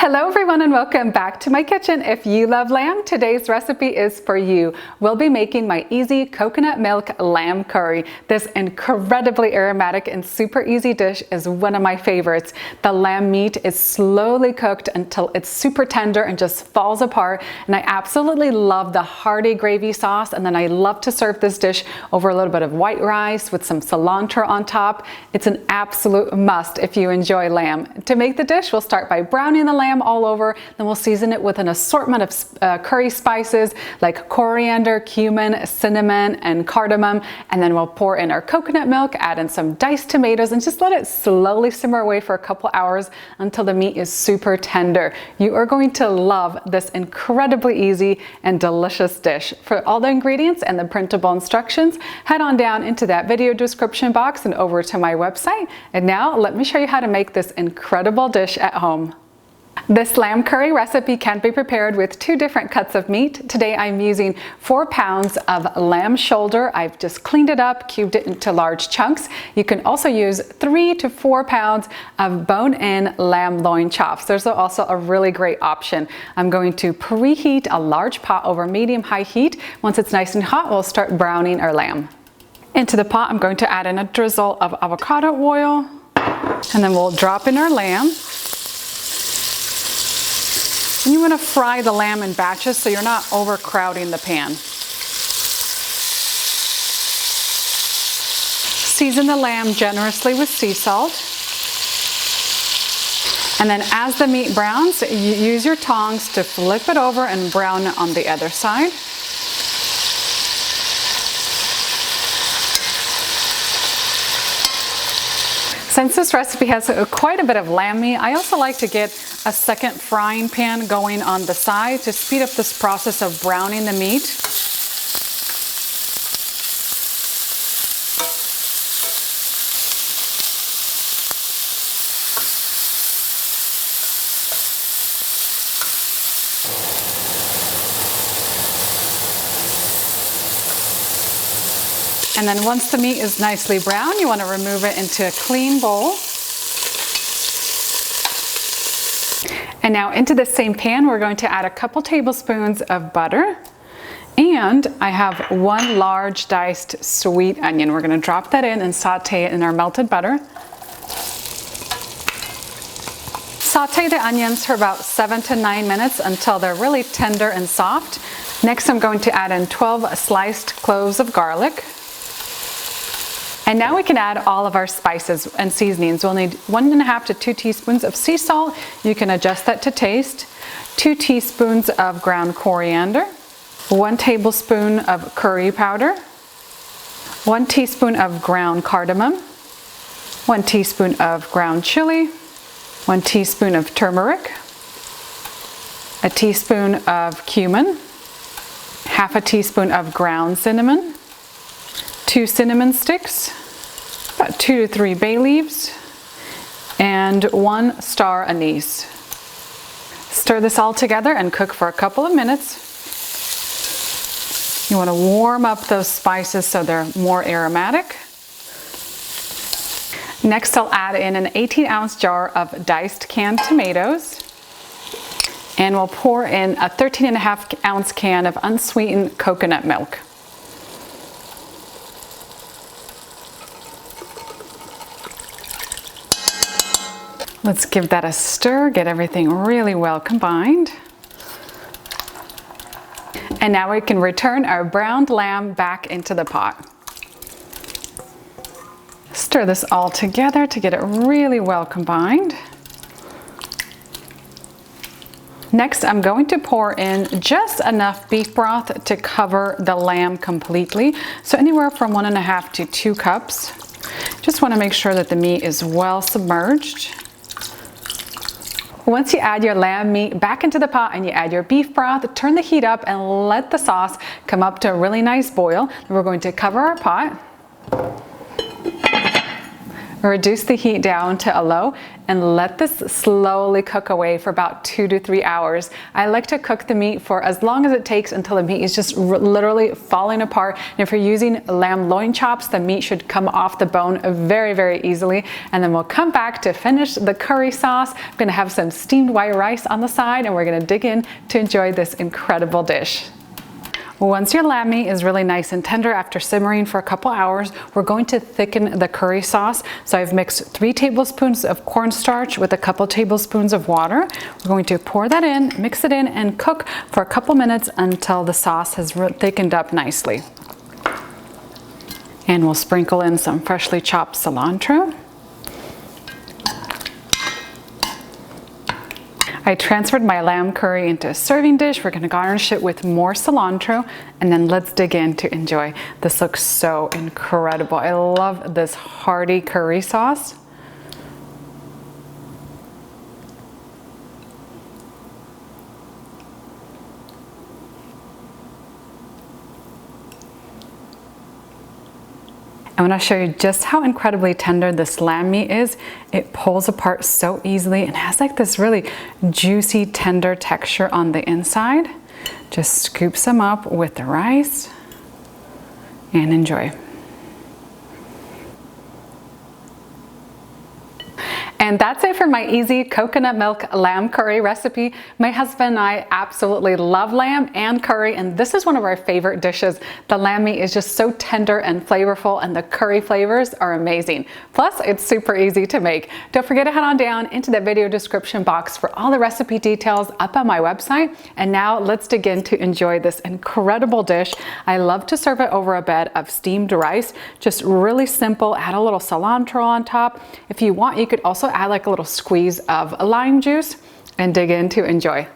Hello everyone and welcome back to my kitchen. If you love lamb, today's recipe is for you. We'll be making my easy coconut milk lamb curry. This incredibly aromatic and super easy dish is one of my favorites. The lamb meat is slowly cooked until it's super tender and just falls apart, and I absolutely love the hearty gravy sauce, and then I love to serve this dish over a little bit of white rice with some cilantro on top. It's an absolute must if you enjoy lamb. To make the dish, we'll start by browning the lamb all over, then we'll season it with an assortment of curry spices like coriander, cumin, cinnamon, and cardamom, and then we'll pour in our coconut milk, add in some diced tomatoes, and just let it slowly simmer away for a couple hours until the meat is super tender. You are going to love this incredibly easy and delicious dish. For all the ingredients and the printable instructions, head on down into that video description box and over to my website. And now let me show you how to make this incredible dish at home. This lamb curry recipe can be prepared with 2 different cuts of meat. Today I'm using 4 pounds of lamb shoulder. I've just cleaned it up, cubed it into large chunks. You can also use 3 to 4 pounds of bone-in lamb loin chops. There's also a really great option. I'm going to preheat a large pot over medium-high heat. Once it's nice and hot, we'll start browning our lamb. Into the pot, I'm going to add in a drizzle of avocado oil, and then we'll drop in our lamb. And you want to fry the lamb in batches so you're not overcrowding the pan. Season the lamb generously with sea salt. And then as the meat browns, you use your tongs to flip it over and brown it on the other side. Since this recipe has quite a bit of lamb meat, I also like to get a second frying pan going on the side to speed up this process of browning the meat. And then once the meat is nicely brown, you want to remove it into a clean bowl. And now into the same pan, we're going to add a couple tablespoons of butter. And I have 1 large diced sweet onion. We're going to drop that in and saute it in our melted butter. Saute the onions for about 7 to 9 minutes until they're really tender and soft. Next, I'm going to add in 12 sliced cloves of garlic. And now we can add all of our spices and seasonings. We'll need 1.5 to 2 teaspoons of sea salt. You can adjust that to taste. 2 teaspoons of ground coriander. 1 tablespoon of curry powder. 1 teaspoon of ground cardamom. 1 teaspoon of ground chili. 1 teaspoon of turmeric. A teaspoon of cumin. 1/2 teaspoon of ground cinnamon. 2 cinnamon sticks, about 2 to 3 bay leaves, and 1 star anise. Stir this all together and cook for a couple of minutes. You want to warm up those spices so they're more aromatic. Next, I'll add in an 18-ounce jar of diced canned tomatoes, and we'll pour in a 13.5-ounce can of unsweetened coconut milk. Let's give that a stir, get everything really well combined. And now we can return our browned lamb back into the pot. Stir this all together to get it really well combined. Next, I'm going to pour in just enough beef broth to cover the lamb completely. So anywhere from 1.5 to 2 cups. Just want to make sure that the meat is well submerged. Once you add your lamb meat back into the pot and you add your beef broth, turn the heat up and let the sauce come up to a really nice boil. Then we're going to cover our pot. Reduce the heat down to a low and let this slowly cook away for about 2 to 3 hours. I like to cook the meat for as long as it takes until the meat is just literally falling apart. And if you're using lamb loin chops, the meat should come off the bone very, very easily. And then we'll come back to finish the curry sauce. I'm gonna have some steamed white rice on the side, and we're gonna dig in to enjoy this incredible dish. Once your lamb meat is really nice and tender after simmering for a couple hours, we're going to thicken the curry sauce. So I've mixed 3 tablespoons of cornstarch with a couple tablespoons of water. We're going to pour that in, mix it in, and cook for a couple minutes until the sauce has thickened up nicely. And we'll sprinkle in some freshly chopped cilantro. I transferred my lamb curry into a serving dish. We're gonna garnish it with more cilantro, and then let's dig in to enjoy. This looks so incredible. I love this hearty curry sauce. I want to show you just how incredibly tender this lamb meat is. It pulls apart so easily and has like this really juicy, tender texture on the inside. Just scoop some up with the rice and enjoy. And that's it for my easy coconut milk lamb curry recipe. My husband and I absolutely love lamb and curry, and this is one of our favorite dishes. The lamb meat is just so tender and flavorful, and the curry flavors are amazing. Plus, it's super easy to make. Don't forget to head on down into the video description box for all the recipe details up on my website. And now let's dig in to enjoy this incredible dish. I love to serve it over a bed of steamed rice. Just really simple. Add a little cilantro on top. If you want, you could also add like a little squeeze of lime juice and dig in to enjoy.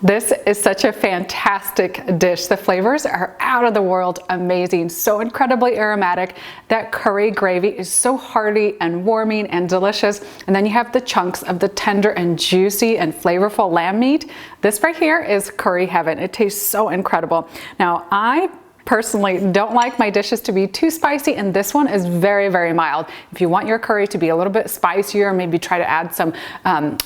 This is such a fantastic dish. The flavors are out of the world amazing, so incredibly aromatic. That curry gravy is so hearty and warming and delicious. And then you have the chunks of the tender and juicy and flavorful lamb meat. This right here is curry heaven. It tastes so incredible. Now, I personally don't like my dishes to be too spicy, and this one is very, very mild. If you want your curry to be a little bit spicier, maybe try to add some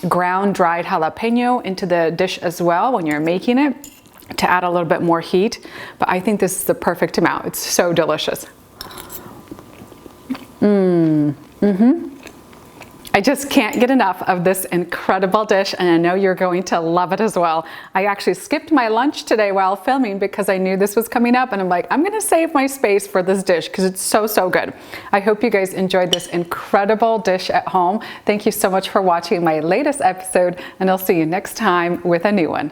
ground dried jalapeno into the dish as well when you're making it to add a little bit more heat. But I think this is the perfect amount. It's so delicious. I just can't get enough of this incredible dish, and I know you're going to love it as well. I actually skipped my lunch today while filming because I knew this was coming up, and I'm like, I'm gonna save my space for this dish because it's so, so good. I hope you guys enjoyed this incredible dish at home. Thank you so much for watching my latest episode, and I'll see you next time with a new one.